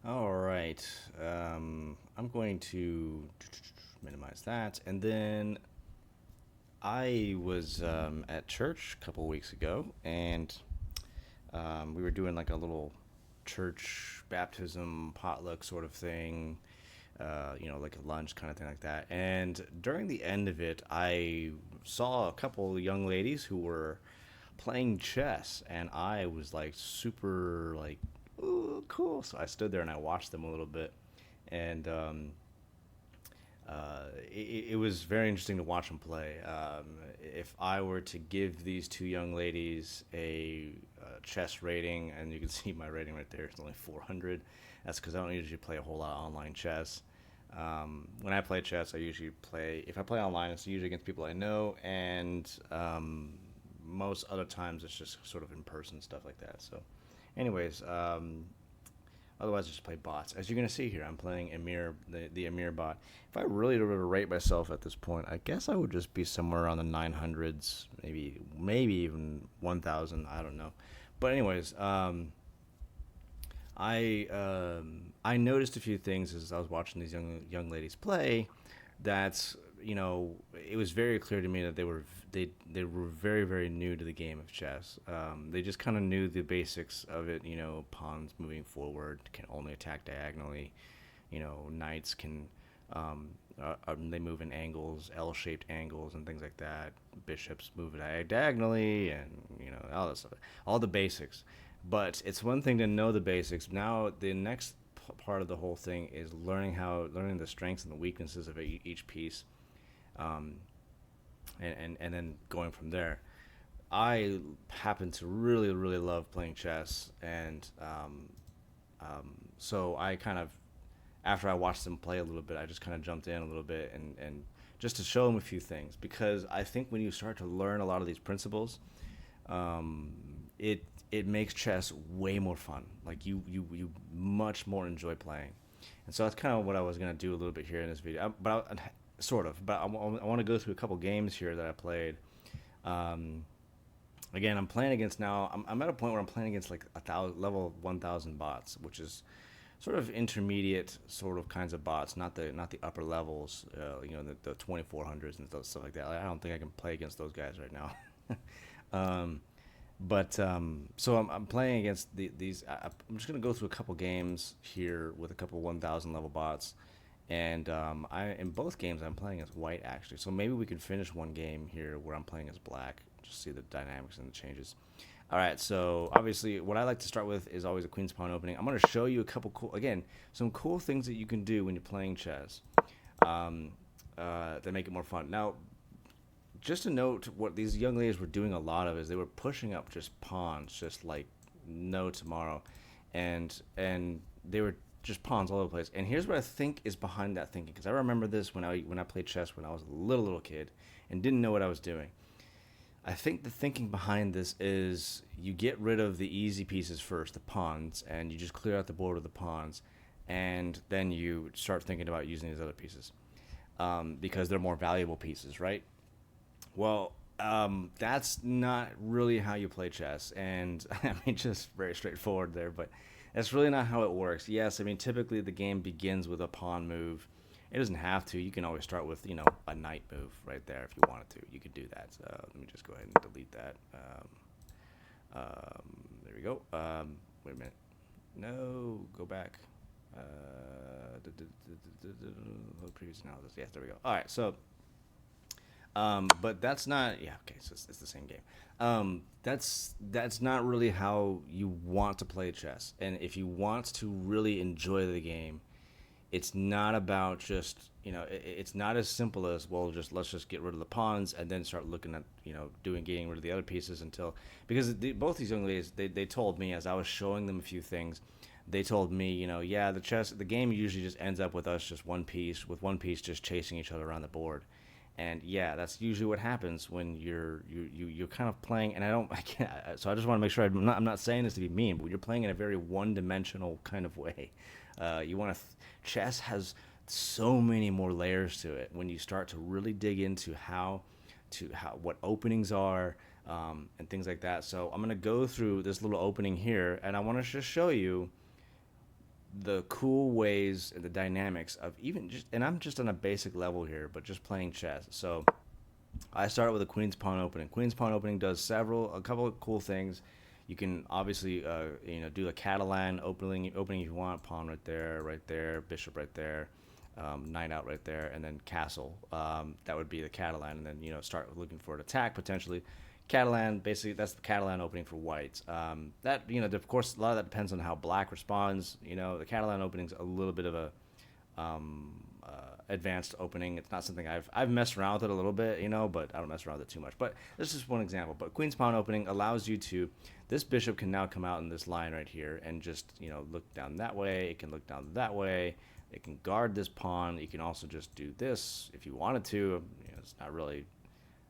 All right. I'm going to minimize that. And then I was at church a couple weeks ago, and we were doing like a little church baptism potluck sort of thing, like a lunch kind of thing like that. And during the end of it, I saw a couple young ladies who were playing chess, and I was like super like, ooh, cool. So I stood there and I watched them a little bit, and it was very interesting to watch them play. If I were to give these two young ladies a chess rating, and you can see my rating right there, it's only 400. That's because I don't usually play a whole lot of online chess. When I play chess, I usually play, if I play online, it's usually against people I know, and most other times it's just sort of in person stuff like that. So, anyways, otherwise, I just play bots. As you're gonna see here, I'm playing Emir, the Emir bot. If I really were to rate myself at this point, I guess I would just be somewhere around the 900s, maybe even 1,000. I don't know. But anyways, I noticed a few things as I was watching these young ladies play. That it was very clear to me that they were very very new to the game of chess. They just kind of knew the basics of it. Pawns moving forward can only attack diagonally. Knights can they move in angles, L-shaped angles, and things like that. Bishops move diagonally, and all this stuff, all the basics. But it's one thing to know the basics. Now the next part of the whole thing is learning the strengths and the weaknesses of each piece, um, and then going from there. I happen to really really love playing chess, and so I kind of, after I watched them play a little bit, I just kind of jumped in a little bit, and just to show them a few things, because I think when you start to learn a lot of these principles, um, it makes chess way more fun. Like you much more enjoy playing, and so that's kind of what I was gonna do a little bit here in this video. Sort of, but I want to go through a couple games here that I played. Um, Again, I'm playing against now. I'm at a point where I'm playing against like level 1,000 bots, which is sort of intermediate sort of kinds of bots, not the upper levels, the 2400s and stuff like that. I don't think I can play against those guys right now. um, but so I'm playing against these. I'm just gonna go through a couple games here with a couple 1,000 level bots, and I in both games I'm playing as white actually. So maybe we can finish one game here where I'm playing as black. Just see the dynamics and the changes. All right, so obviously, what I like to start with is always a queen's pawn opening. I'm going to show you a couple some cool things that you can do when you're playing chess, um, that make it more fun. Now, just to note, what these young ladies were doing a lot of is they were pushing up just pawns, just like no tomorrow, and they were just pawns all over the place. And here's what I think is behind that thinking, because I remember this when I played chess when I was a little kid and didn't know what I was doing. I think the thinking behind this is you get rid of the easy pieces first, the pawns, and you just clear out the board with the pawns, and then you start thinking about using these other pieces, because they're more valuable pieces, right? Well, that's not really how you play chess, and I mean, just very straightforward there, but that's really not how it works. Yes, I mean, typically the game begins with a pawn move. It doesn't have to. You can always start with, a knight move right there if you wanted to. You could do that. So let me just go ahead and delete that. There we go. Wait a minute. No, go back. Previous analysis. Yes, there we go. All right, so but that's not. Yeah, okay. So it's the same game. That's not really how you want to play chess. And if you want to really enjoy the game, it's not about just it's not as simple as, well, just let's just get rid of the pawns and then start looking at getting rid of the other pieces until, because both these young ladies, they told me as I was showing them a few things, they told me, yeah, the game usually just ends up with us just one piece just chasing each other around the board. And yeah, that's usually what happens when you're kind of playing. And I can't. So I just want to make sure I'm not saying this to be mean, but you're playing in a very one-dimensional kind of way. You want to. Chess has so many more layers to it when you start to really dig into how what openings are, and things like that. So I'm gonna go through this little opening here, and I want to just show you the cool ways and the dynamics of even just, and I'm just on a basic level here, but just playing chess. So I start with a queen's pawn opening. Queen's pawn opening does a couple of cool things. You can obviously, do a Catalan opening if you want. Pawn right there, bishop right there, knight out right there, and then castle. That would be the Catalan, and then start looking for an attack potentially. Catalan, basically, that's the Catalan opening for whites. That of course, a lot of that depends on how black responds. The Catalan opening's a little bit of a advanced opening. It's not something I've messed around with it a little bit, but I don't mess around with it too much. But this is one example. But queen's pawn opening allows you to. This bishop can now come out in this line right here and just look down that way. It can look down that way. It can guard this pawn. You can also just do this if you wanted to. It's not really.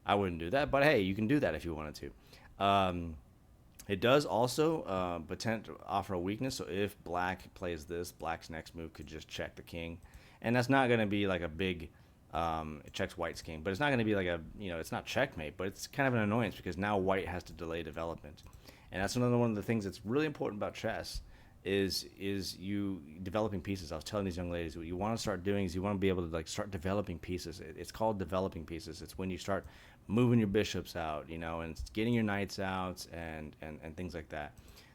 I wouldn't do that, but hey, you can do that if you wanted to. It does also pretend to offer a weakness. So if black plays this, black's next move could just check the king. And that's not going to be like a big, it checks white's king, but it's not going to be like it's not checkmate, but it's kind of an annoyance because now white has to delay development. And that's another one of the things that's really important about chess is you developing pieces. I was telling these young ladies, what you want to start doing is you want to be able to start developing pieces. It's called developing pieces. It's when you start moving your bishops out, and getting your knights out and things like that.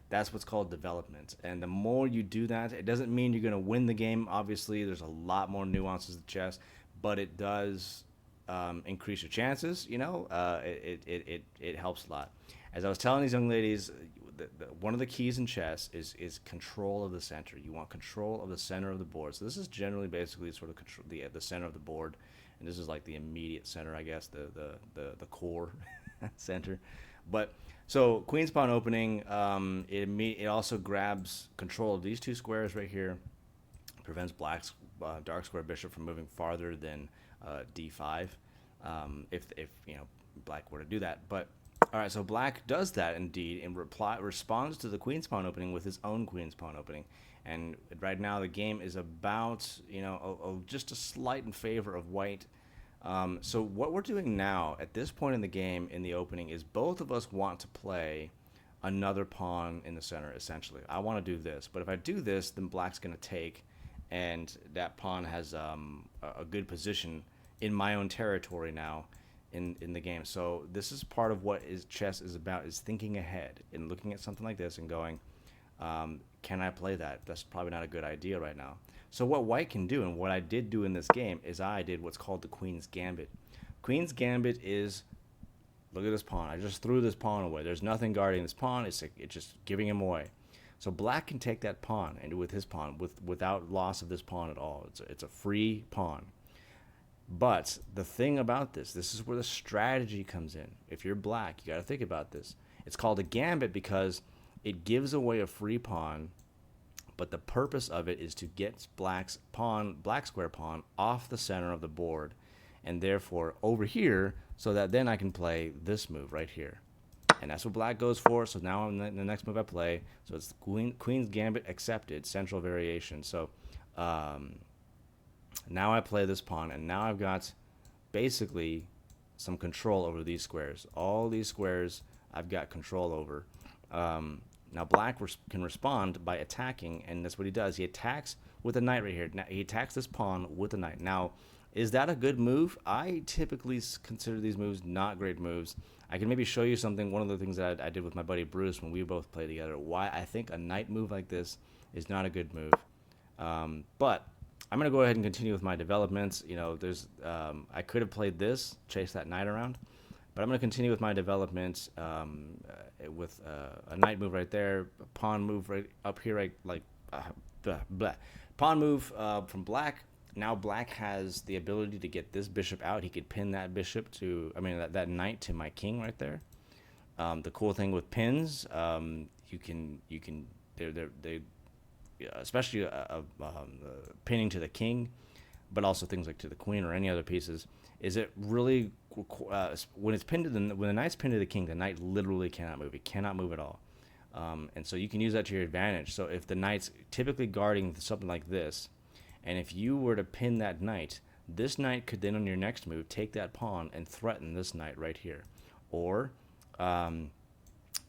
That's what's called development. And the more you do that, it doesn't mean you're going to win the game. Obviously, there's a lot more nuances to chess, but it does increase your chances. It helps a lot. As I was telling these young ladies, one of the keys in chess is control of the center. You want control of the center of the board. So this is generally basically sort of control the center of the board, and this is like the immediate center, I guess, the core center. But so queen's pawn opening, it also grabs control of these two squares right here, prevents black's dark square bishop from moving farther than d5, if black were to do that. But all right, so black does that indeed and responds to the queen's pawn opening with his own queen's pawn opening. And right now the game is about just a slight in favor of white. So what we're doing now at this point in the game in the opening is both of us want to play another pawn in the center. Essentially, I want to do this, but if I do this, then black's going to take, and that pawn has a good position in my own territory now in the game. So this is part of what chess is about, is thinking ahead and looking at something like this and going, can I play that? That's probably not a good idea right now. So what white can do, and what I did do in this game, is I did what's called the Queen's Gambit. Queen's Gambit is, look at this pawn. I just threw this pawn away. There's nothing guarding this pawn. It's just giving him away. So black can take that pawn and with his pawn without loss of this pawn at all. It's a free pawn. But the thing about this is where the strategy comes in. If you're black, you got to think about this. It's called a gambit because it gives away a free pawn, but the purpose of it is to get black square pawn off the center of the board, and therefore over here, so that then I can play this move right here. And that's what black goes for. So now in the next move I play, so it's the Queen's Gambit accepted, central variation. So now I play this pawn, and now I've got basically some control over these squares. All these squares I've got control over. Now black can respond by attacking, and that's what he does. He attacks with a knight right here. Now, he attacks this pawn with a knight. Now, is that a good move? I typically consider these moves not great moves. I can maybe show you something, one of the things that I did with my buddy Bruce when we both played together, why I think a knight move like this is not a good move. But I'm going to go ahead and continue with my developments. I could have played this, chase that knight around, but I'm going to continue with my developments with a knight move right there, a pawn move right up here, right, like pawn move from black. Now black has the ability to get this bishop out. He could pin that bishop to, that knight to my king right there. The cool thing with pins, you can they especially pinning to the king, but also things like to the queen or any other pieces, is it really when it's pinned to when the knight's pinned to the king, the knight literally cannot move. He cannot move at all, and so you can use that to your advantage. So if the knight's typically guarding something like this, and if you were to pin that knight, this knight could then on your next move take that pawn and threaten this knight right here, or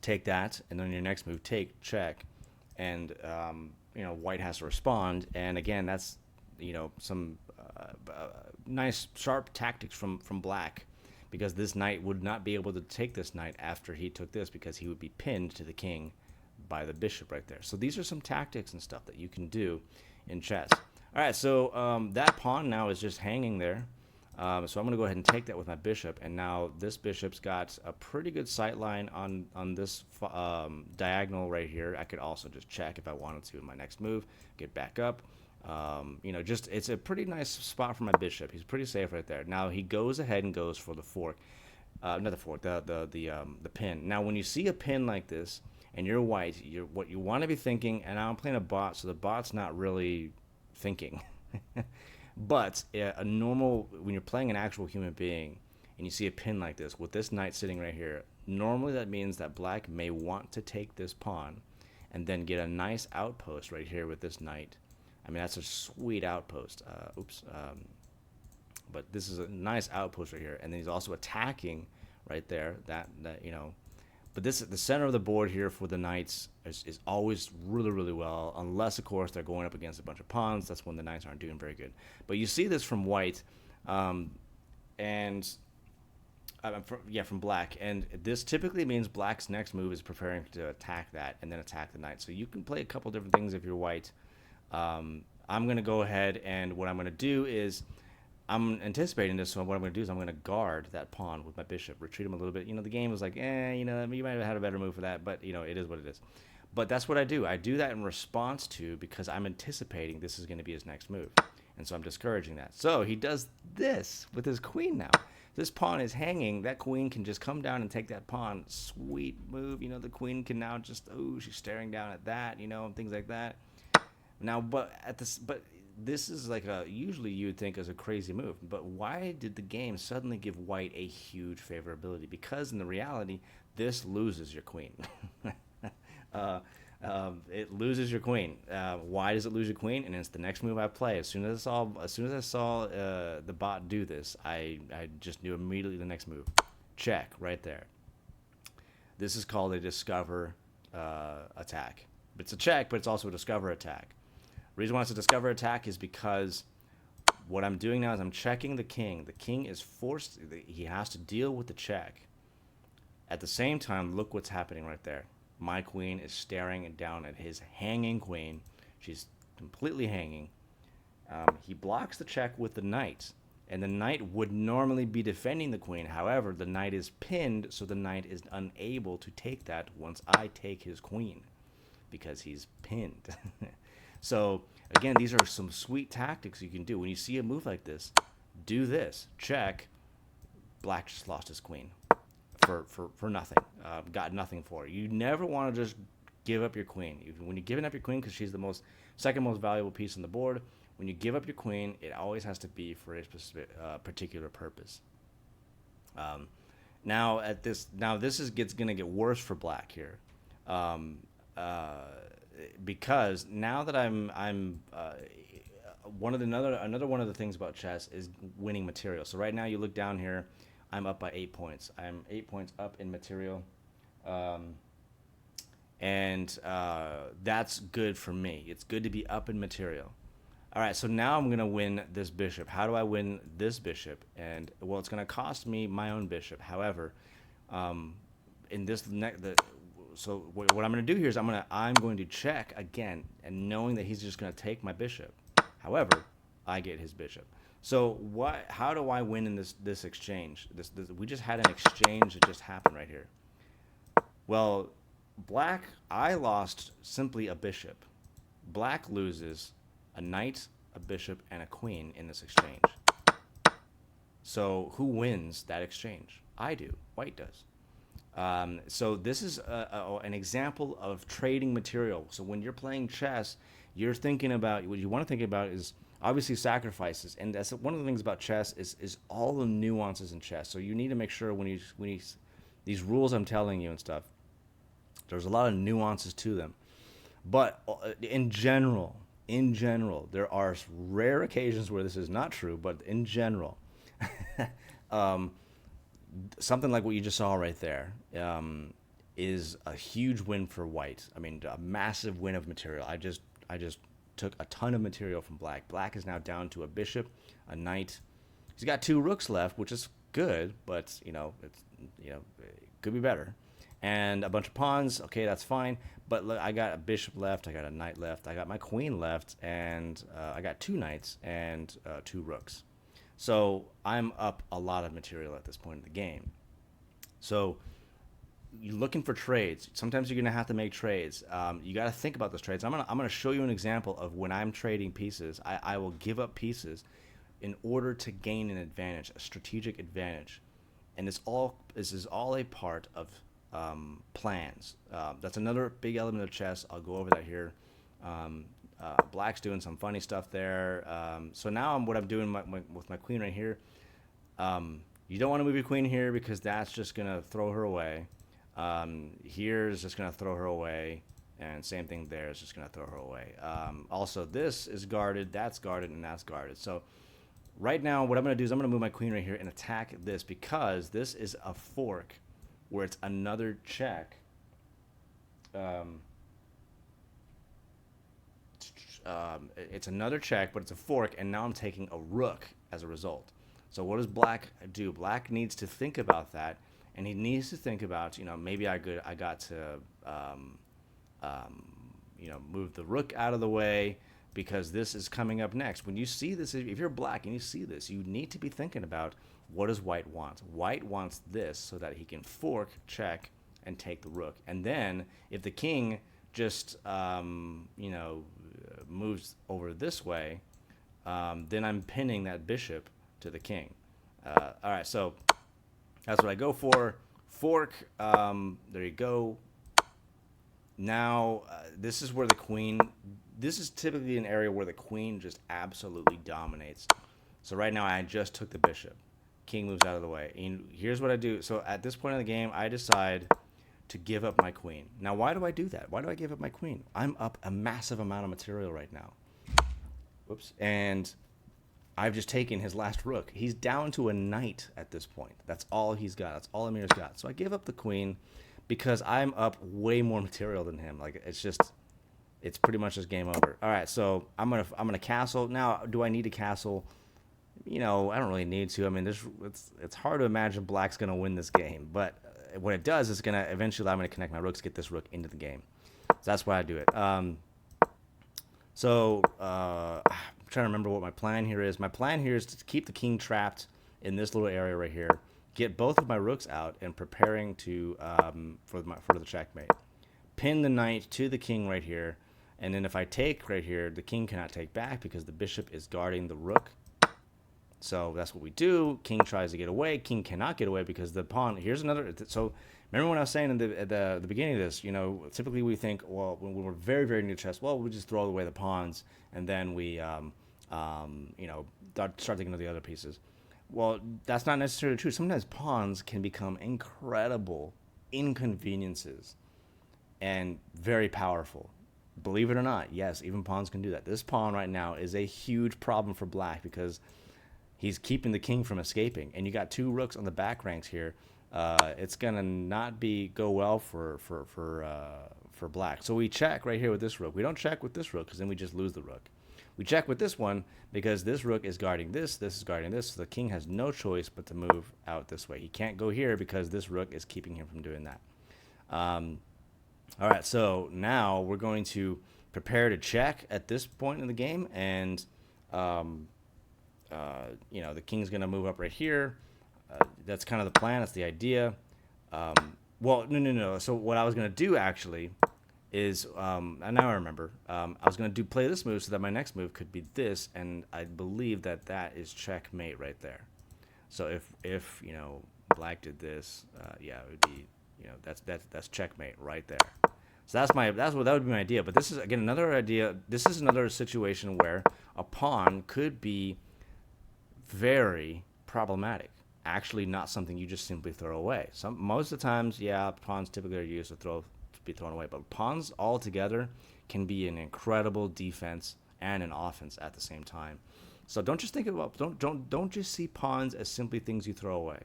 take that and then on your next move take check, and white has to respond. And again, that's some nice sharp tactics from black, because this knight would not be able to take this knight after he took this, because he would be pinned to the king by the bishop right there. So these are some tactics and stuff that you can do in chess. All right, so that pawn now is just hanging there. So I'm going to go ahead and take that with my bishop, and now this bishop's got a pretty good sight line on this diagonal right here. I could also just check if I wanted to in my next move, get back up. Just it's a pretty nice spot for my bishop. He's pretty safe right there. Now he goes ahead and goes for the fork, not the fork, the pin. Now when you see a pin like this and you're white, what you want to be thinking, and I'm playing a bot, so the bot's not really thinking. But a normal, when you're playing an actual human being and you see a pin like this with this knight sitting right here, normally that means that black may want to take this pawn and then get a nice outpost right here with this knight. I mean, that's a sweet outpost. But this is a nice outpost right here, and then he's also attacking right there. But this the center of the board here for the knights is always really, really well, unless of course they're going up against a bunch of pawns. That's when the knights aren't doing very good. But you see this from white, from black, and this typically means black's next move is preparing to attack that and then attack the knight. So you can play a couple different things if you're white. I'm going to go ahead, and what I'm going to do is, I'm anticipating this, so what I'm going to do is I'm going to guard that pawn with my bishop, retreat him a little bit. The game was like, you might have had a better move for that, but, it is what it is. But that's what I do. I do that in response to, because I'm anticipating this is going to be his next move. And so I'm discouraging that. So he does this with his queen now. This pawn is hanging. That queen can just come down and take that pawn. Sweet move. The queen can now just, she's staring down at that, and things like that. Now, but this is like usually you would think is a crazy move, but why did the game suddenly give white a huge favorability? Because in the reality, this loses your queen. It loses your queen. Why does it lose your queen? And it's the next move I play. As soon as I saw the bot do this, I just knew immediately the next move. Check right there. This is called a discover attack. It's a check, but it's also a discover attack. The reason why it's a discover attack is because what I'm doing now is I'm checking the king. The king is forced, he has to deal with the check. At the same time, look what's happening right there. My queen is staring down at his hanging queen. She's completely hanging. He blocks the check with the knight, and the knight would normally be defending the queen. However, the knight is pinned, so the knight is unable to take that once I take his queen, because he's pinned. So, again, these are some sweet tactics you can do. When you see a move like this, do this. Check. Black just lost his queen for nothing. Got nothing for it. You never want to just give up your queen. When you're giving up your queen, because she's the second most valuable piece on the board, when you give up your queen, it always has to be for a specific, particular purpose. Now this is going to get worse for black here. Because now that I'm another one of the things about chess is winning material. So right now you look down here, I'm up by 8 points. I'm 8 points up in material, and that's good for me. It's good to be up in material. All right, so now I'm gonna win this bishop. How do I win this bishop? And well, it's gonna cost me my own bishop. However, in this So what I'm going to do here is I'm going to check again, and knowing that he's just going to take my bishop. However, I get his bishop. So how do I win in this exchange? We just had an exchange that just happened right here. Well, black, I lost simply a bishop. Black loses a knight, a bishop, and a queen in this exchange. So who wins that exchange? I do. White does. So this is an example of trading material. So when you're playing chess, you're thinking about, what you want to think about is obviously sacrifices, and that's one of the things about chess is all the nuances in chess. So you need to make sure when you these rules I'm telling you and stuff, there's a lot of nuances to them. But in general, there are rare occasions where this is not true, but in general, something like what you just saw right there is a huge win for white. I mean, a massive win of material. I just took a ton of material from black. Black is now down to a bishop, a knight. He's got 2 rooks left, which is good, but it could be better. And a bunch of pawns. Okay, that's fine. But look, I got a bishop left. I got a knight left. I got my queen left, and I got 2 knights and 2 rooks. So I'm up a lot of material at this point in the game. So you're looking for trades. Sometimes you're gonna have to make trades. You got to think about those trades. I'm gonna show you an example of when I'm trading pieces. I will give up pieces in order to gain an advantage, a strategic advantage, and this is all a part of plans. That's another big element of chess. I'll go over that here. Black's doing some funny stuff there. So now what I'm doing with my queen right here. You don't want to move your queen here because that's just gonna throw her away. Here's just going to throw her away, and same thing there is just going to throw her away. Also, this is guarded, that's guarded, and that's guarded. So right now, what I'm going to do is I'm going to move my queen right here and attack this because this is a fork where it's another check. It's another check, but it's a fork, and now I'm taking a rook as a result. So what does black do? Black needs to think about that. And he needs to think about, maybe I got to, move the rook out of the way because this is coming up next. When you see this, if you're black and you see this, you need to be thinking about what does white want. White wants this so that he can fork, check, and take the rook. And then if the king just, moves over this way, then I'm pinning that bishop to the king. All right, so that's what I go for. Fork. There you go. Now, this is where the queen... This is typically an area where the queen just absolutely dominates. So right now, I just took the bishop. King moves out of the way. And here's what I do. So at this point in the game, I decide to give up my queen. Now, why do I do that? Why do I give up my queen? I'm up a massive amount of material right now. Whoops. And I've just taken his last rook. He's down to a knight at this point. That's all he's got. That's all Amir's got. So I give up the queen because I'm up way more material than him. Like it's pretty much just game over. All right, so I'm gonna castle. Now, do I need a castle? I don't really need to. I mean, it's hard to imagine black's gonna win this game, but what it does is gonna eventually allow me to connect my rooks, get this rook into the game. So that's why I do it. I'm trying to remember what my plan here is. My plan here is to keep the king trapped in this little area right here, get both of my rooks out, and preparing to for the checkmate. Pin the knight to the king right here, and then if I take right here, the king cannot take back because the bishop is guarding the rook. So that's what we do. King tries to get away. King cannot get away because the pawn. Here's another. So remember when I was saying at the beginning of this, typically we think, well, when we're very, very new to chess, well, we just throw away the pawns and then we, start thinking of the other pieces. Well, that's not necessarily true. Sometimes pawns can become incredible inconveniences and very powerful. Believe it or not, yes, even pawns can do that. This pawn right now is a huge problem for black because he's keeping the king from escaping, and you got 2 rooks on the back ranks here. It's gonna not go well for black. So we check right here with this rook. We don't check with this rook because then we just lose the rook. We check with this one because this rook is guarding this. This is guarding this. So the king has no choice but to move out this way. He can't go here because this rook is keeping him from doing that. All right, so now we're going to prepare to check at this point in the game, and the king's going to move up right here. That's kind of the plan. That's the idea. Well, no. So what I was going to do actually is, and now I remember, I was going to play this move so that my next move could be this, and I believe that is checkmate right there. So if black did this, it would be, that's checkmate right there. So that would be my idea. But this is again another idea. This is another situation where a pawn could be very problematic. Actually, not something you just simply throw away. Most of the times, pawns typically are used to be thrown away, but pawns altogether can be an incredible defense and an offense at the same time. So don't just think about don't just see pawns as simply things you throw away.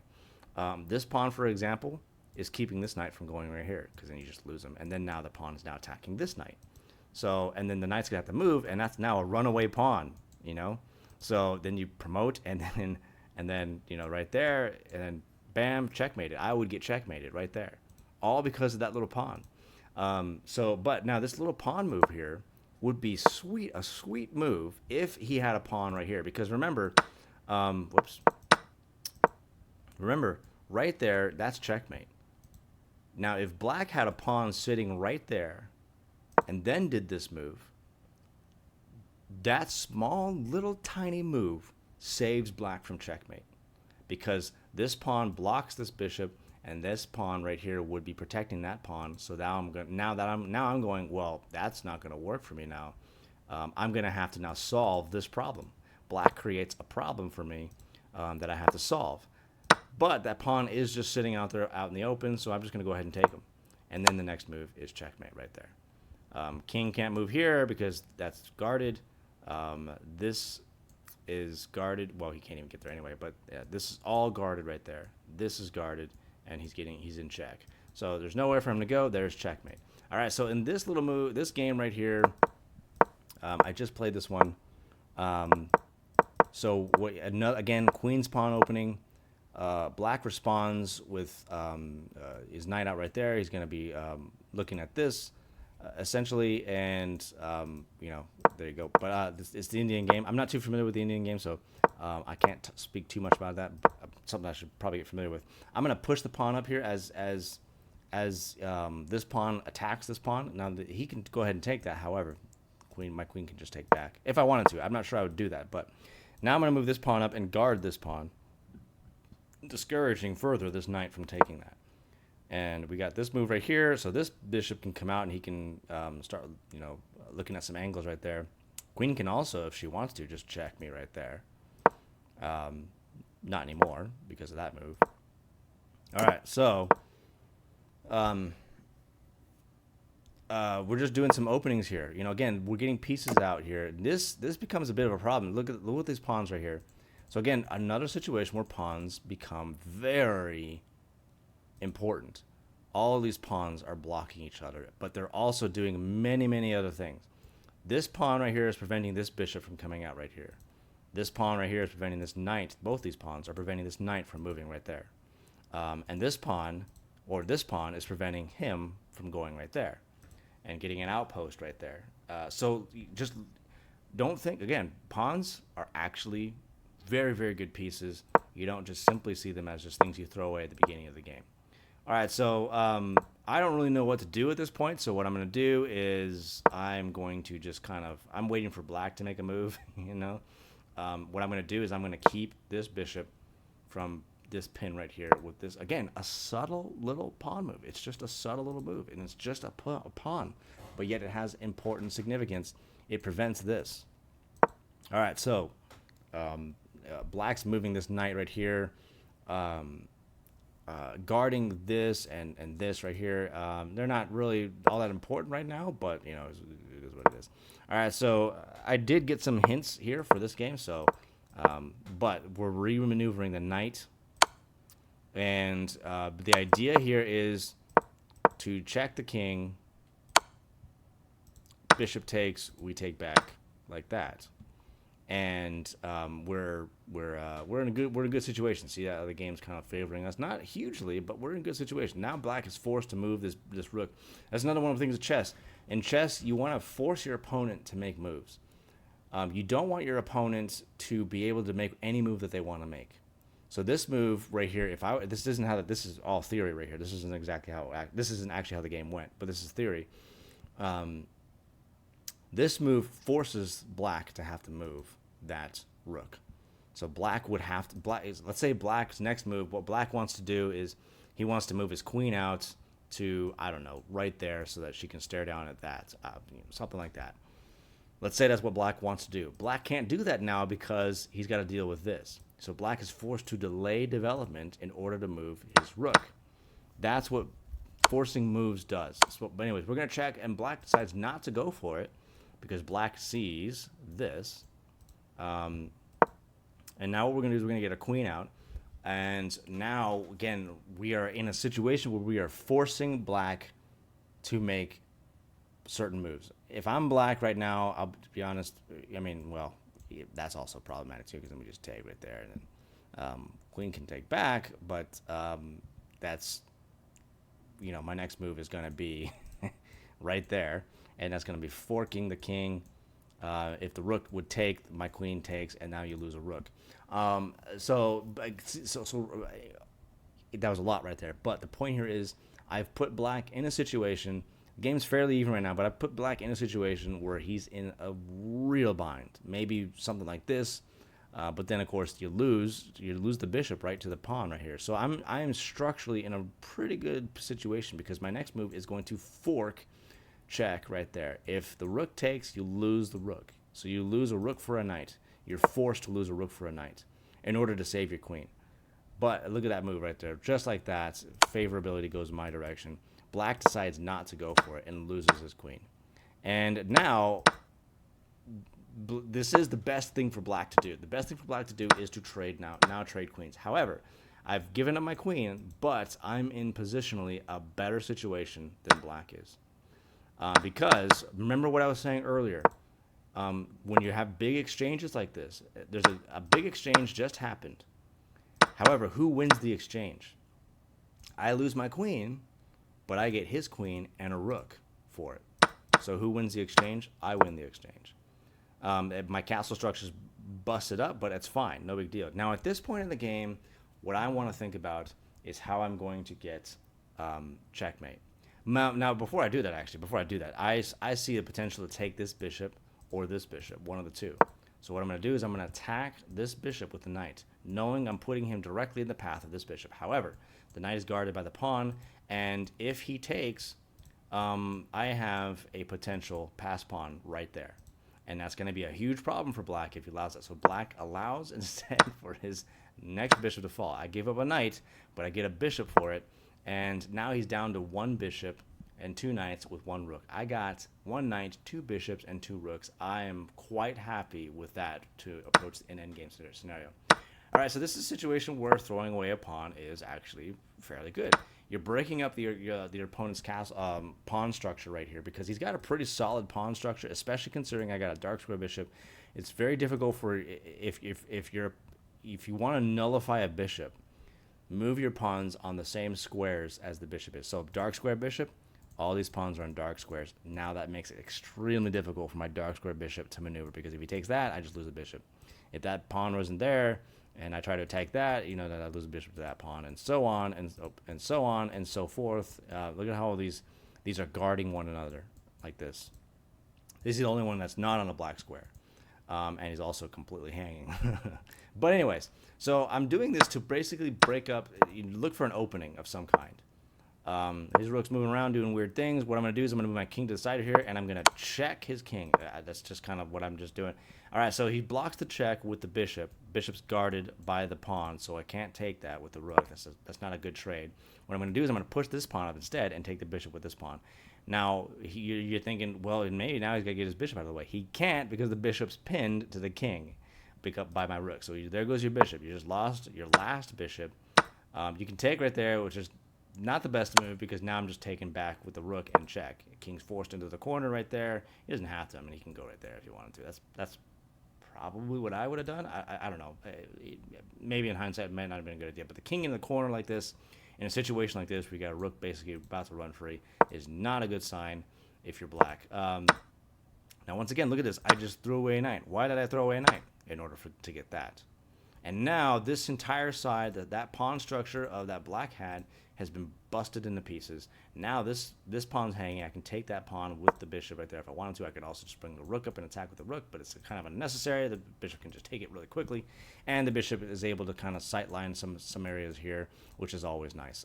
This pawn, for example, is keeping this knight from going right here because then you just lose him, and then now the pawn is now attacking this knight. So, and then the knight's gonna have to move, and that's now a runaway pawn, you know. So then you promote, and then right there, and then bam, checkmated. I would get checkmated right there, all because of that little pawn. But now this little pawn move here would be a sweet move if he had a pawn right here, because remember, whoops, remember right there, that's checkmate. Now, if black had a pawn sitting right there and then did this move, that small little tiny move saves black from checkmate, because this pawn blocks this bishop, and this pawn right here would be protecting that pawn. So now I'm going, well, that's not going to work for me now. I'm going to have to now solve this problem. Black creates a problem for me that I have to solve. But that pawn is just sitting out there out in the open, so I'm just going to go ahead and take him. And then the next move is checkmate right there. King can't move here because that's guarded. This is guarded. Well, he can't even get there anyway, but yeah, this is all guarded right there. This is guarded, and he's in check. So there's nowhere for him to go. There's checkmate. All right, so in this little move, this game right here, I just played this one. Again, queen's pawn opening. Black responds with his knight out right there. He's going to be looking at this, essentially, and there you go. But it's the Indian game. I'm not too familiar with the Indian game, so I can't speak too much about that. Something I should probably get familiar with. I'm going to push the pawn up here as this pawn attacks this pawn. Now he can go ahead and take that. However, my queen can just take back if I wanted to. I'm not sure I would do that, but now I'm going to move this pawn up and guard this pawn, discouraging further this knight from taking that. And we got this move right here, so this bishop can come out and he can start looking at some angles right there. Queen can also, if she wants to, just check me right there. Not anymore because of that move. All right, so we're just doing some openings here. Again, we're getting pieces out here. This becomes a bit of a problem. Look at these pawns right here. So again, another situation where pawns become very important. All of these pawns are blocking each other, but they're also doing many, many other things. This pawn right here is preventing this bishop from coming out right here. This pawn right here is preventing this knight. Both these pawns are preventing this knight from moving right there. And this pawn is preventing him from going right there and getting an outpost right there. So just don't think, again, pawns are actually very, very good pieces. You don't just simply see them as just things you throw away at the beginning of the game. All right, so I don't really know what to do at this point. So what I'm going to do is I'm going to just I'm waiting for black to make a move, What I'm going to do is I'm going to keep this bishop from this pin right here with this, again, a subtle little pawn move. It's just a subtle little move, and it's just a pawn, but yet it has important significance. It prevents this. All right, so black's moving this knight right here, guarding this and this right here. They're not really all that important right now, but it is what it is. All right, so I did get some hints here for this game. So, but we're re-maneuvering the knight, and the idea here is to check the king. Bishop takes, we take back like that. And we're in a good situation. See that the game's kind of favoring us, not hugely, but we're in a good situation. Now black is forced to move this rook. That's another one of the things of chess. In chess, you want to force your opponent to make moves. You don't want your opponent to be able to make any move that they want to make. So this move right here, this is all theory right here. This isn't actually how the game went, but this is theory. This move forces black to have to move that rook. So black would have to, let's say black's next move, what black wants to do is he wants to move his queen out to, I don't know, right there so that she can stare down at that, something like that. Let's say that's what black wants to do. Black can't do that now because he's got to deal with this. So black is forced to delay development in order to move his rook. That's what forcing moves does. But anyways, we're going to check, and black decides not to go for it, because black sees this. And now what we're going to do is we're going to get a queen out. And now, again, we are in a situation where we are forcing black to make certain moves. if I'm black right now, I'll be honest. I mean, well, that's also problematic too because then we just take right there, and then queen can take back. But that's my next move is going to be right there, and that's going to be forking the king. If the rook would take, my queen takes, and now you lose a rook. So that was a lot right there. But the point here is I've put black in a situation. The game's fairly even right now, but I put black in a situation where he's in a real bind. Maybe something like this, but then of course you lose the bishop right to the pawn right here. So I am structurally in a pretty good situation because my next move is going to fork check right there. If the rook takes, you lose the rook. So you lose a rook for a knight. You're forced to lose a rook for a knight in order to save your queen. But look at that move right there. Just like that, favorability goes my direction. Black decides not to go for it and loses his queen. And now, this is the best thing for black to do. The best thing for black to do is to trade now trade queens. However, I've given up my queen, but I'm in positionally a better situation than black is. Because, remember what I was saying earlier, when you have big exchanges like this, there's a big exchange just happened. However, who wins the exchange? I lose my queen, but I get his queen and a rook for it. So who wins the exchange? I win the exchange. My castle structure's busted up, but it's fine. No big deal. Now, at this point in the game, what I want to think about is how I'm going to get checkmate. Now, before I do that, I see the potential to take this bishop or this bishop, one of the two. So what I'm going to do is I'm going to attack this bishop with the knight, knowing I'm putting him directly in the path of this bishop. However, the knight is guarded by the pawn, and if he takes, I have a potential pass pawn right there. And that's going to be a huge problem for black if he allows that. So black allows instead for his next bishop to fall. I gave up a knight, but I get a bishop for it. And now he's down to one bishop and two knights with one rook. I got one knight, two bishops, and two rooks. I am quite happy with that to approach an endgame scenario. All right, so this is a situation where throwing away a pawn is actually fairly good. You're breaking up the opponent's castle, pawn structure right here because he's got a pretty solid pawn structure, especially considering I got a dark square bishop. It's very difficult for if you want to nullify a bishop, move your pawns on the same squares as the bishop is. So dark square bishop, all these pawns are on dark squares. Now that makes it extremely difficult for my dark square bishop to maneuver because if he takes that, I just lose the bishop. If that pawn wasn't there and I try to attack that, then I lose the bishop to that pawn, and so on and so on and so forth. Look at how all these are guarding one another like this. This is the only one that's not on a black square. And he's also completely hanging. But anyways, so I'm doing this to basically break up, look for an opening of some kind. His rook's moving around doing weird things. What I'm going to do is I'm going to move my king to the side here, and I'm going to check his king. That's just kind of what I'm just doing. All right, so he blocks the check with the bishop. Bishop's guarded by the pawn, so I can't take that with the rook. That's not a good trade. What I'm going to do is I'm going to push this pawn up instead and take the bishop with this pawn. Now, you're thinking, well, maybe now he's got to get his bishop out of the way. He can't because the bishop's pinned to the king by my rook. So there goes your bishop. You just lost your last bishop. You can take right there, which is not the best move because now I'm just taken back with the rook and check. King's forced into the corner right there. He doesn't have to. I mean, he can go right there if he wanted to. That's probably what I would have done. I don't know. Maybe in hindsight it might not have been a good idea. But the king in the corner like this, in a situation like this where you got a rook basically about to run free, is not a good sign if you're black. Now, once again, look at this. I just threw away a knight. Why did I throw away a knight? In order to get that. And now this entire side, that pawn structure of that black had, has been busted into pieces. Now this pawn's hanging. I can take that pawn with the bishop right there. If I wanted to, I could also just bring the rook up and attack with the rook, but it's kind of unnecessary. The bishop can just take it really quickly, and the bishop is able to kind of sightline some areas here, which is always nice.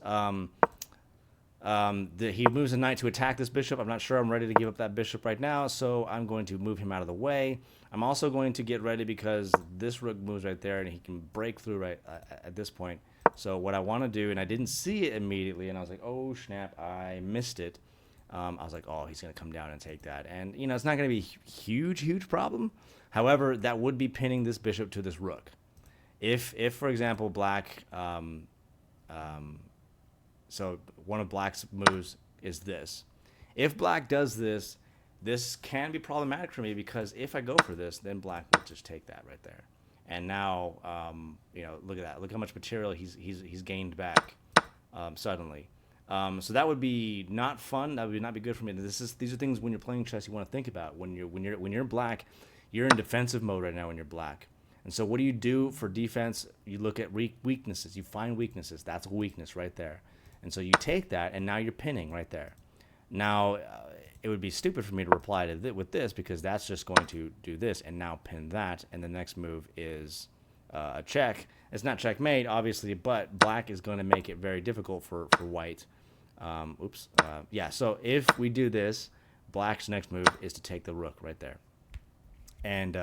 He moves a knight to attack this bishop. I'm not sure I'm ready to give up that bishop right now, so I'm going to move him out of the way. I'm also going to get ready because this rook moves right there, and he can break through right at this point. So what I want to do, and I didn't see it immediately, and I was like, oh, snap, I missed it. I was like, oh, he's going to come down and take that. And, it's not going to be a huge problem. However, that would be pinning this bishop to this rook. If for example, black... So one of black's moves is this. If black does this, this can be problematic for me because if I go for this, then black will just take that right there. And now, look at that. Look how much material he's gained back suddenly. So that would be not fun. That would not be good for me. These are things when you're playing chess you want to think about. When you're black, you're in defensive mode right now when you're black. And so what do you do for defense? You look at weaknesses. You find weaknesses. That's a weakness right there. And so you take that, and now you're pinning right there. Now, it would be stupid for me to reply to with this because that's just going to do this and now pin that. And the next move is a check. It's not checkmate, obviously, but black is going to make it very difficult for white. Yeah, so if we do this, black's next move is to take the rook right there. And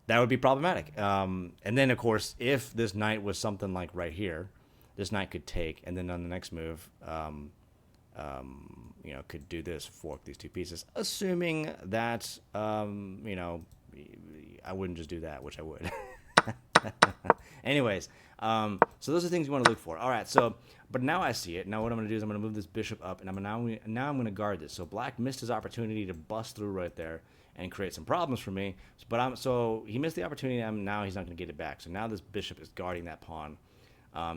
that would be problematic. And then, of course, if this knight was something like right here, this knight could take, and then on the next move, could do this, fork these two pieces, assuming that, I wouldn't just do that, which I would. Anyways, so those are things you want to look for. All right, so, but now I see it. Now what I'm going to do is I'm going to move this bishop up, and now I'm going to guard this. So black missed his opportunity to bust through right there and create some problems for me. So he missed the opportunity, and now he's not going to get it back. So now this bishop is guarding that pawn.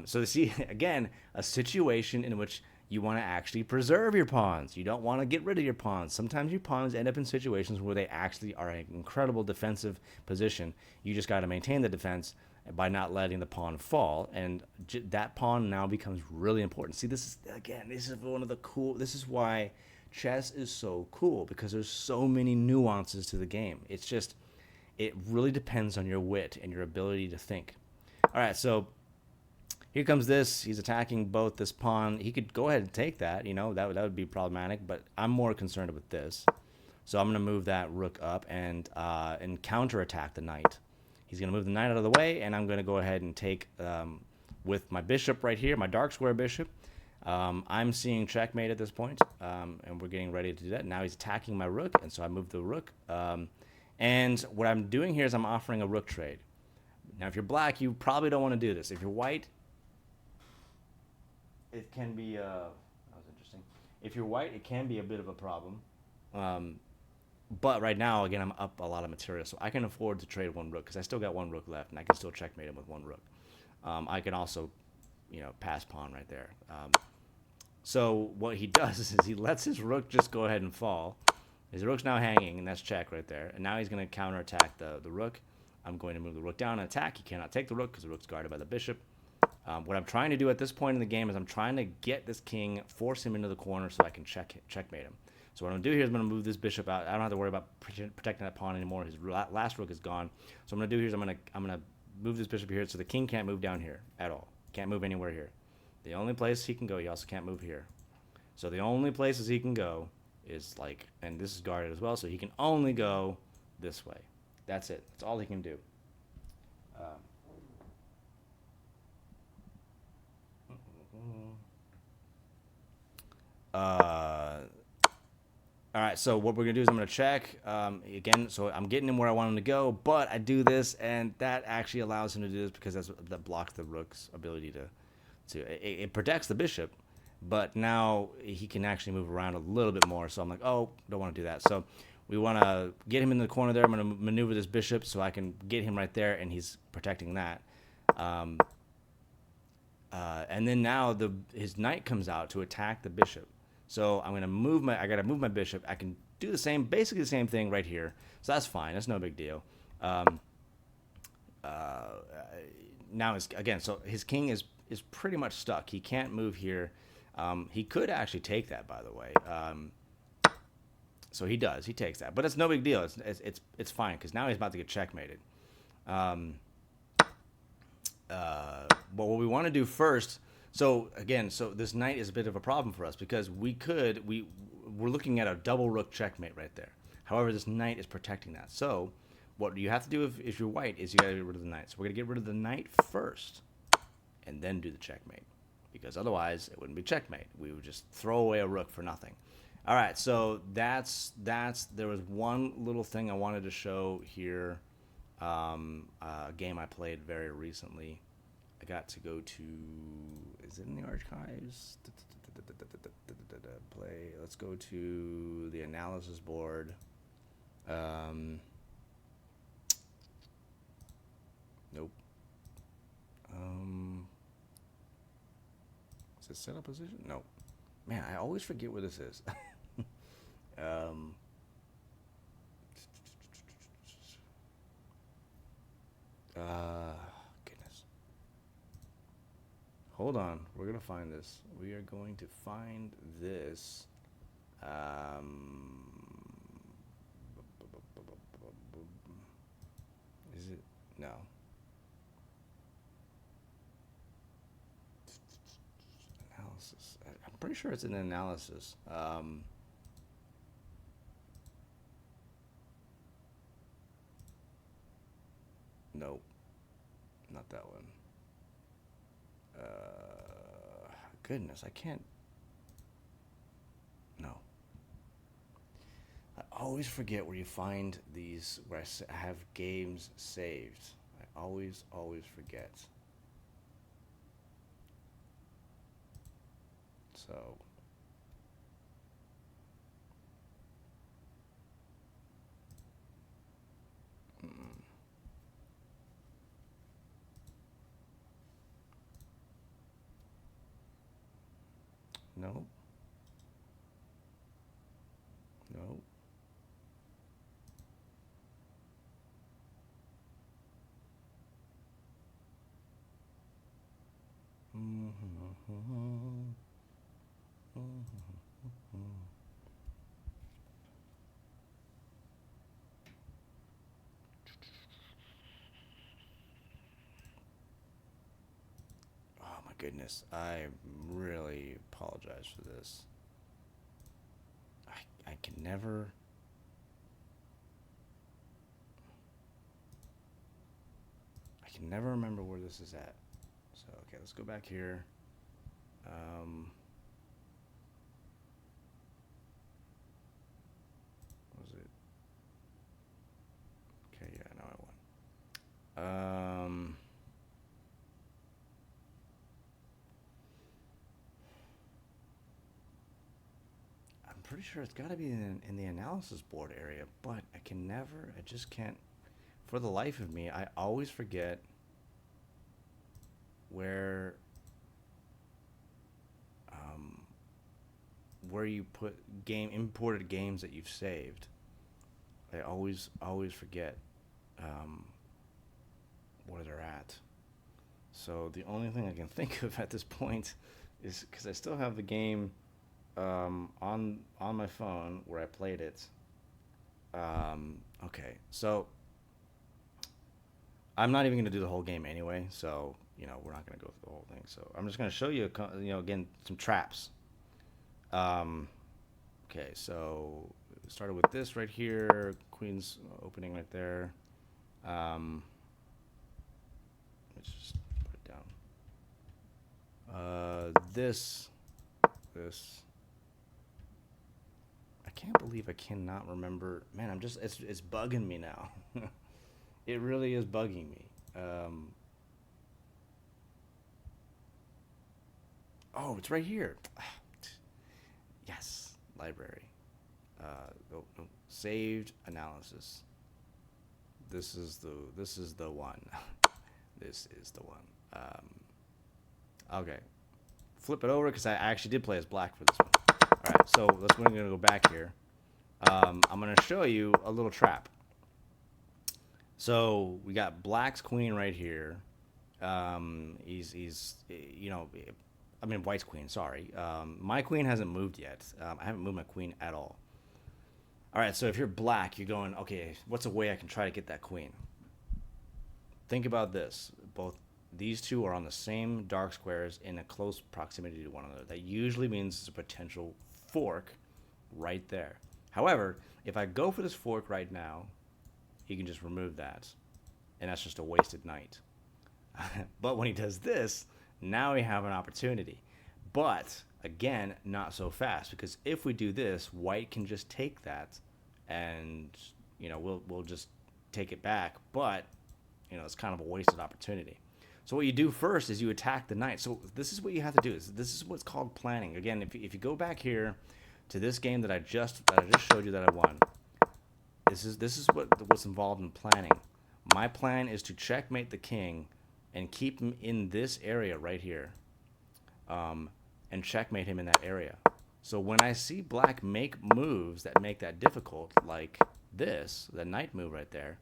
So you see, again, a situation in which you want to actually preserve your pawns. You don't want to get rid of your pawns. Sometimes your pawns end up in situations where they actually are in an incredible defensive position. You just got to maintain the defense by not letting the pawn fall, and that pawn now becomes really important. See, this is one of the cool. This is why chess is so cool, because there's so many nuances to the game. It's just, it really depends on your wit and your ability to think. All right, so here comes this. He's attacking both this pawn. He could go ahead and take that. That would be problematic, but I'm more concerned with this. So I'm going to move that rook up and counterattack the knight. He's going to move the knight out of the way, and I'm going to go ahead and take with my bishop right here, my dark square bishop. I'm seeing checkmate at this point, and we're getting ready to do that. Now he's attacking my rook, and so I move the rook. And what I'm doing here is I'm offering a rook trade. Now, if you're black, you probably don't want to do this. If you're white, it can be, that was interesting. If you're white, it can be a bit of a problem. But right now, again, I'm up a lot of material, so I can afford to trade one rook because I still got one rook left, and I can still checkmate him with one rook. I can also, pass pawn right there. So what he does is he lets his rook just go ahead and fall. His rook's now hanging, and that's check right there. And now he's going to counterattack the rook. I'm going to move the rook down and attack. He cannot take the rook because the rook's guarded by the bishop. What I'm trying to do at this point in the game is I'm trying to get this king, force him into the corner so I can checkmate him. So what I'm going to do here is I'm going to move this bishop out. I don't have to worry about protecting that pawn anymore. His last rook is gone. So what I'm going to do here is I'm going to move this bishop here so the king can't move down here at all. Can't move anywhere here. The only place he can go, he also can't move here. So the only places he can go is and this is guarded as well, so he can only go this way. That's it. That's all he can do. All right, so what we're going to do is I'm going to check. Again, so I'm getting him where I want him to go, but I do this, and that actually allows him to do this because that blocks the rook's ability it protects the bishop, but now he can actually move around a little bit more. So I'm like, oh, don't want to do that. So we want to get him in the corner there. I'm going to maneuver this bishop so I can get him right there, and he's protecting that. And then now his knight comes out to attack the bishop. So I'm going to I got to move my bishop. I can do basically the same thing right here. So that's fine. That's no big deal. Now so his king is pretty much stuck. He can't move here. He could actually take that, by the way. So he does. He takes that, but it's no big deal. It's fine because now he's about to get checkmated. But what we want to do first. So this knight is a bit of a problem for us because we're looking at a double rook checkmate right there. However, this knight is protecting that. So what you have to do if you're white is you got to get rid of the knight. So we're going to get rid of the knight first and then do the checkmate, because otherwise it wouldn't be checkmate. We would just throw away a rook for nothing. All right, so there was one little thing I wanted to show here. A game I played very recently I got to go to. Is it in the archives? Play. Let's go to the analysis board. Nope. Is it setup position? No. Man, I always forget where this is. um, Goodness. Hold on. We're going to find this. We are going to find this. Is it? No. Analysis. I'm pretty sure it's an analysis. Nope. Not that one. Goodness, I can't. No. I always forget where you find these, where I have games saved. I always forget. So. Mm. Nope. Nope. Oh my goodness. I really apologize for this. I can never. I can never remember where this is at. So, okay, let's go back here. What was it? Okay, yeah, now I won. I'm pretty sure it's got to be in the analysis board area, but I just can't, for the life of me, I always forget where, um, where you put imported games that you've saved. I always forget, um, where they're at. So the only thing I can think of at this point is because I still have the game on my phone where I played it. Okay, so I'm not even going to do the whole game anyway. So we're not going to go through the whole thing. So I'm just going to show you, again, some traps. Okay, so started with this right here, Queen's opening right there. Let's just put it down. This. I can't believe I cannot remember. Man, it's bugging me now. It really is bugging me. Oh, it's right here. Yes, library. Oh, no, saved analysis. This is the one. This is the one. Okay, flip it over because I actually did play as black for this one. All right, so we're gonna go back here. I'm gonna show you a little trap. So we got black's queen right here. He's I mean white's queen. Sorry, my queen hasn't moved yet. I haven't moved my queen at all. All right, so if you're black, you're going, okay, what's a way I can try to get that queen? Think about this. Both these two are on the same dark squares in a close proximity to one another. That usually means it's a potential fork right there. However, if I go for this fork right now, he can just remove that. And that's just a wasted knight. But when he does this, now we have an opportunity. But again, not so fast, because if we do this, white can just take that, and we'll just take it back. But it's kind of a wasted opportunity. So what you do first is you attack the knight. So this is what you have to do. This is what's called planning. Again, if you go back here to this game that I just showed you that I won, this is what's involved in planning. My plan is to checkmate the king and keep him in this area right here, and checkmate him in that area. So when I see black make moves that make that difficult, like this, the knight move right there,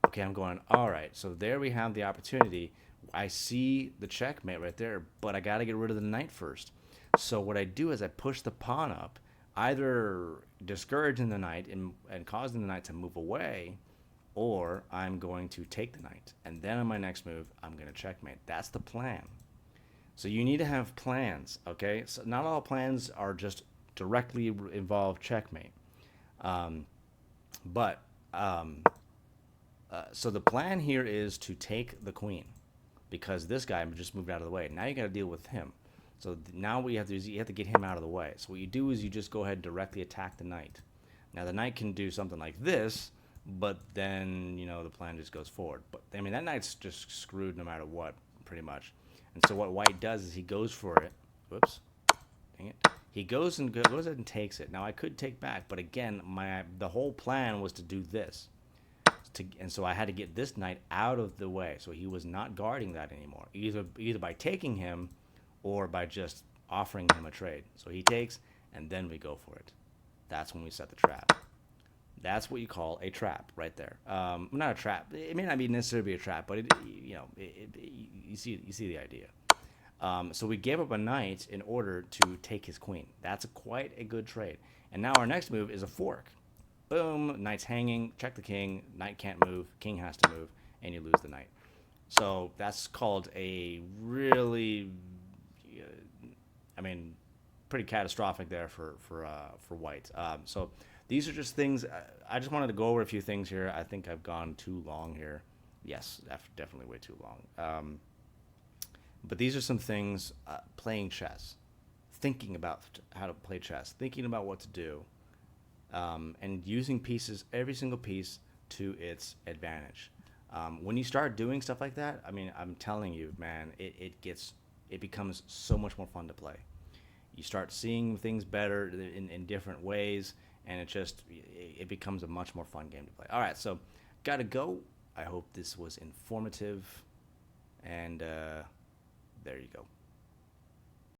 okay, I'm going, all right, so there we have the opportunity. I see the checkmate right there, but I got to get rid of the knight first. So what I do is I push the pawn up, either discouraging the knight and causing the knight to move away, or I'm going to take the knight. And then on my next move, I'm going to checkmate. That's the plan. So you need to have plans, okay? So not all plans are just directly involve checkmate. Um, but so the plan here is to take the queen because this guy just moved out of the way. Now you got to deal with him. So now what you have to do is you have to get him out of the way. So what you do is you just go ahead and directly attack the knight. Now the knight can do something like this, but then the plan just goes forward. But I mean that knight's just screwed no matter what, pretty much. And so what white does is he goes for it. Whoops, dang it. He goes ahead and takes it. Now I could take back, but again, the whole plan was to do this. And so I had to get this knight out of the way, so he was not guarding that anymore. Either by taking him, or by just offering him a trade. So he takes, and then we go for it. That's when we set the trap. That's what you call a trap, right there. Not a trap. It may not be necessarily be a trap, but you see the idea. So we gave up a knight in order to take his queen. That's quite a good trade. And now our next move is a fork. Boom, knight's hanging, check the king, knight can't move, king has to move, and you lose the knight. So that's called a really, pretty catastrophic there for white. So these are just things. I just wanted to go over a few things here. I think I've gone too long here. Yes, definitely way too long. But these are some things, playing chess, thinking about how to play chess, thinking about what to do, and using pieces, every single piece, to its advantage. When you start doing stuff like that, I'm telling you, man, it becomes so much more fun to play. You start seeing things better in different ways, and it becomes a much more fun game to play. All right, so gotta go. I hope this was informative, and there you go.